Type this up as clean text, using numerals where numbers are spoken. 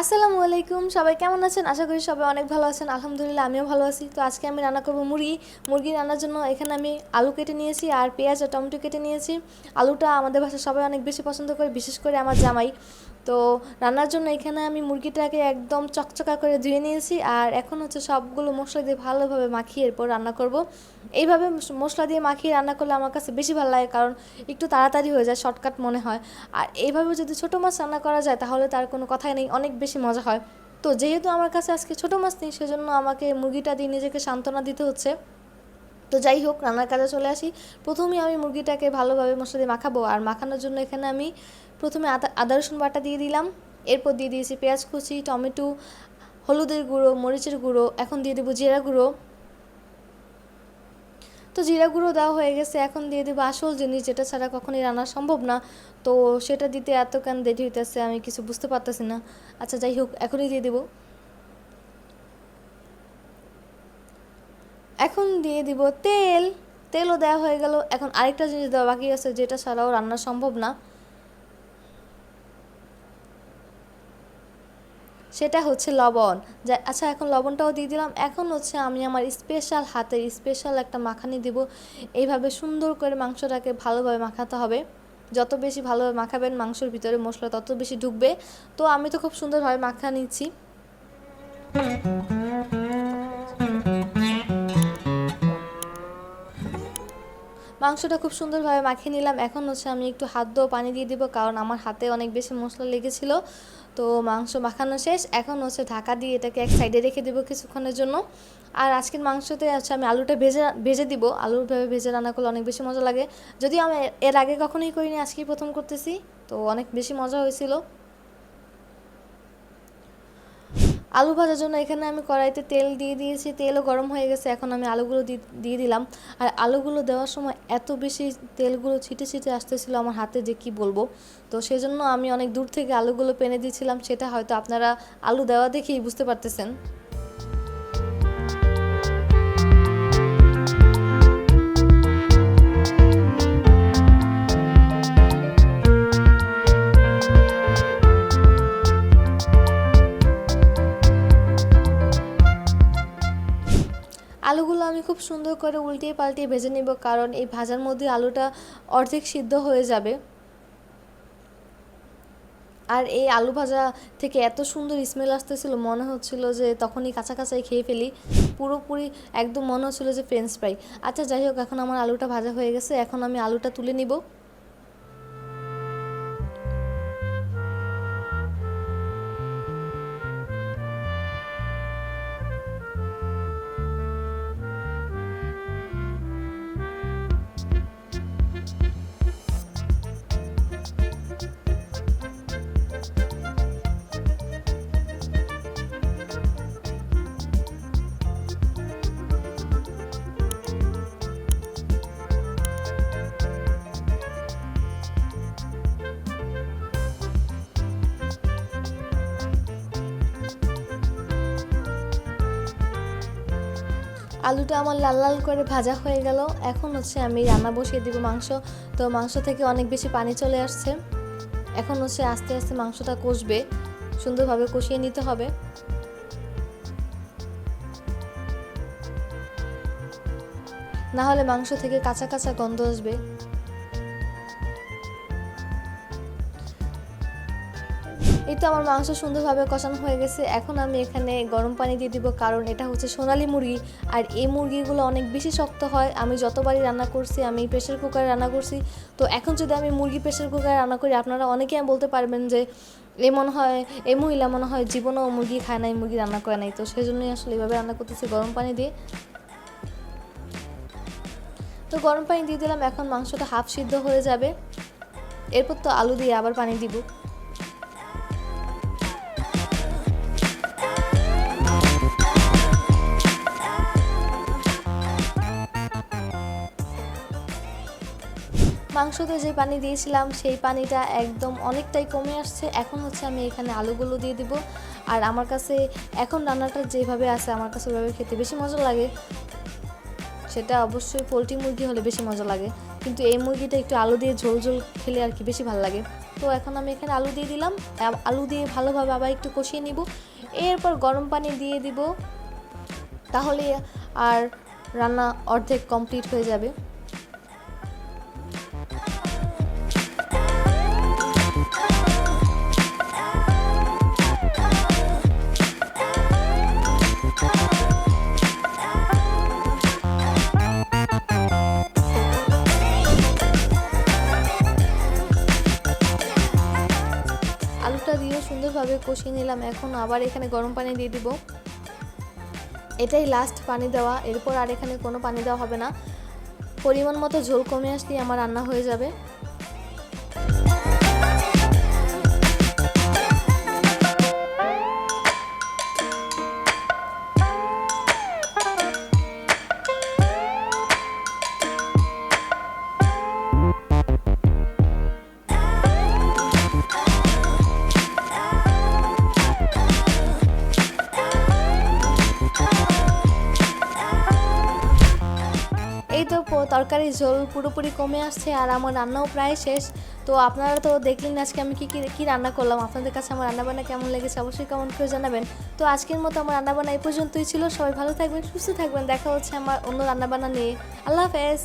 আসসালামু আলাইকুম, সবাই কেমন আছেন? আশা করি সবাই অনেক ভালো আছেন। আলহামদুলিল্লাহ আমিও ভালো আছি। তো আজকে আমি রান্না করব মুরগি রান্নার জন্য এখানে আমি আলু কেটে নিয়েছি আর পেঁয়াজ আর টমেটো কেটে নিয়েছি। আলুটা আমাদের বাসায় সবাই অনেক বেশি পছন্দ করে, বিশেষ করে আমার জামাই। তো রান্নার জন্য এখানে আমি মুরগিটাকে একদম চকচকা করে ধুয়ে নিয়েছি আর এখন হচ্ছে সবগুলো মশলা দিয়ে ভালোভাবে মাখিয়ে এরপর রান্না করব। এইভাবে মশলা দিয়ে মাখিয়ে রান্না করলে আমার কাছে বেশি ভালো লাগে, কারণ একটু তাড়াতাড়ি হয়ে যায়, শর্টকাট মনে হয়। আর এইভাবে যদি ছোটো মাছ রান্না করা যায় তাহলে তার কোনো কথাই নেই, অনেক বেশি মজা হয়। তো যেহেতু আমার কাছে আজকে ছোটো মাছ নেই, সেজন্য আমাকে মুরগিটা দিয়ে নিজেকে সান্ত্বনা দিতে হচ্ছে। তো যাই হোক, রান্নার কাজে চলে আসি। প্রথমেই আমি মুরগিটাকে ভালোভাবে মশলা দিয়ে মাখাবো, আর মাখানোর জন্য এখানে আমি প্রথমে আদা রসুন বাটা দিয়ে দিলাম। এরপর দিয়ে দিয়েছি পেঁয়াজ কুচি, টমেটো, হলুদের গুঁড়ো, মরিচের গুঁড়ো, এখন দিয়ে দেবো জিরা গুঁড়ো। তো জিরা গুঁড়ো দেওয়া হয়ে গেছে, এখন দিয়ে দেবো আসল জিনিস, যেটা ছাড়া কখনোই রান্না সম্ভব না। তো সেটা দিতে এত কেন দেরি হইতেছে আমি কিছু বুঝতে পারতেছি না। আচ্ছা যাই হোক, এখনই দিয়ে দেবো। এখন দিয়ে দিব তেল। তেলও দেওয়া হয়ে গেল। এখন আরেকটা জিনিস দেওয়া বাকি আছে, যেটা ছাড়াও রান্না সম্ভব না, সেটা হচ্ছে লবণ। যা আচ্ছা, এখন লবণটাও দিয়ে দিলাম। এখন হচ্ছে আমি আমার স্পেশাল হাতের স্পেশাল একটা মাখানি দিব। এইভাবে সুন্দর করে মাংসটাকে ভালোভাবে মাখাতে হবে। যত বেশি ভালোভাবে মাখাবেন মাংসের ভিতরে মশলা তত বেশি ঢুকবে। তো আমি তো খুব সুন্দরভাবে মাখা নিচ্ছি। মাংসটা খুব সুন্দরভাবে মাখিয়ে নিলাম। এখন হচ্ছে আমি একটু হাত ধোয়া পানি দিয়ে দিব, কারণ আমার হাতে অনেক বেশি মশলা লেগেছিল। তো মাংস মাখানো শেষ। এখন হচ্ছে ঢাকা দিয়ে এটাকে এক সাইডে রেখে দেবো কিছুক্ষণের জন্য। আর আজকের মাংসতে হচ্ছে আমি আলুটা ভেজে দিব। আলুভাবে ভেজে রান্না করলে অনেক বেশি মজা লাগে। যদিও আমি এর আগে কখনোই করিনি, আজকেই প্রথম করতেছি। তো অনেক বেশি মজা হয়েছিল। আলু ভাজার জন্য এখানে আমি কড়াইতে তেল দিয়ে দিয়েছি, তেলও গরম হয়ে গেছে। এখন আমি আলুগুলো দিয়ে দিলাম। আর আলুগুলো দেওয়ার সময় এত বেশি তেলগুলো ছিটে ছিটে আসতেছিল আমার হাতে, যে কি বলবো। তো সেজন্য আমি অনেক দূর থেকে আলুগুলো পেনে দিয়েছিলাম, সেটা হয়তো আপনারা আলু দেওয়া দেখেই বুঝতে পারতেছেন। আলুগুলো আমি খুব সুন্দর করে উল্টিয়ে পাল্টিয়ে ভেজে নেব, কারণ এই ভাজার মধ্যে আলুটা অর্ধেক সিদ্ধ হয়ে যাবে। আর এই আলু ভাজা থেকে এত সুন্দর স্মেল আসতেছিল, মনে হচ্ছিল যে তখনই কাঁচা কাঁচাই খেয়ে ফেলি। পুরোপুরি একদম মনে হচ্ছিল যে ফ্রেঞ্চ ফ্রাই। আচ্ছা যাই হোক, এখন আমার আলুটা ভাজা হয়ে গেছে। এখন আমি আলুটা তুলে নিব। আলুটা আমার লাল লাল করে ভাজা হয়ে গেল। এখন হচ্ছে আমি রান্না বসিয়ে দিব মাংস। তো মাংস থেকে অনেক বেশি পানি চলে আসছে। এখন হচ্ছে আস্তে আস্তে মাংসটা কষবে, সুন্দরভাবে কষিয়ে নিতে হবে। না হলে মাংস থেকে কাঁচা কাঁচা গন্ধ আসবে। এই তো আমার মাংস সুন্দরভাবে কষানো হয়ে গেছে। এখন আমি এখানে গরম পানি দিয়ে দিব, কারণ এটা হচ্ছে সোনালী মুরগি। আর এই মুরগিগুলো অনেক বেশি শক্ত হয়। আমি যতবারই রান্না করছি, আমি প্রেশার কুকারে রান্না করছি। তো এখন যদি আমি মুরগি প্রেশার কুকারে রান্না করি, আপনারা অনেকেই বলতে পারবেন যে এই মহিলা মনে হয় জীবনেও মুরগি খায় নাই, মুরগি রান্না করে নাই। তো সেই জন্যই আসলে এইভাবে রান্না করতেছি, গরম পানি দিয়ে। তো গরম পানি দিয়ে দিলাম। এখন মাংসটা হাফ সিদ্ধ হয়ে যাবে। এরপর তো আলু দিয়ে আবার পানি দিব। মাংসতে যে পানি দিয়েছিলাম সেই পানিটা একদম অনেকটাই কমে আসছে। এখন হচ্ছে আমি এখানে আলুগুলো দিয়ে দিব। আর আমার কাছে এখন রান্নাটা যেভাবে আছে, আমার কাছে ওইভাবে খেতে বেশি মজা লাগে। সেটা অবশ্যই পোলট্রি মুরগি হলে বেশি মজা লাগে, কিন্তু এই মুরগিটা একটু আলু দিয়ে ঝোল ঝোল খেলে আর কি বেশি ভালো লাগে। তো তো এখন আমি এখানে আলু দিয়ে দিলাম, আলু দিয়ে ভালোভাবে আবার একটু কষিয়ে নিব। এরপর গরম পানি দিয়ে দিব, তাহলে আর রান্না অর্ধেক কমপ্লিট হয়ে যাবে। আলুটা দিয়ে সুন্দরভাবে কষিয়ে নিলাম। এখন আবার এখানে গরম পানি দিয়ে দিব, এটাই লাস্ট পানি দেওয়া, এরপর আর এখানে কোনো পানি দেওয়া হবে না। পরিমাণ মতো ঝোল কমে আসলেই আমার রান্না হয়ে যাবে। এই তো তরকারির ঝোল পুরোপুরি কমে আসছে আর আমার রান্নাও প্রায় শেষ। তো আপনারা তো দেখলেন আজকে আমি কি রান্না করলাম। আপনাদের কাছে আমার রান্নাবান্না কেমন লেগেছে অবশ্যই কমেন্ট করে জানাবেন। তো আজকের মতো আমার রান্নাবান্না এই পর্যন্তই ছিল। সবাই ভালো থাকবেন, সুস্থ থাকবেন। দেখা হচ্ছে আমার অন্য রান্নাবান্না নিয়ে। আল্লাহ হাফেজ।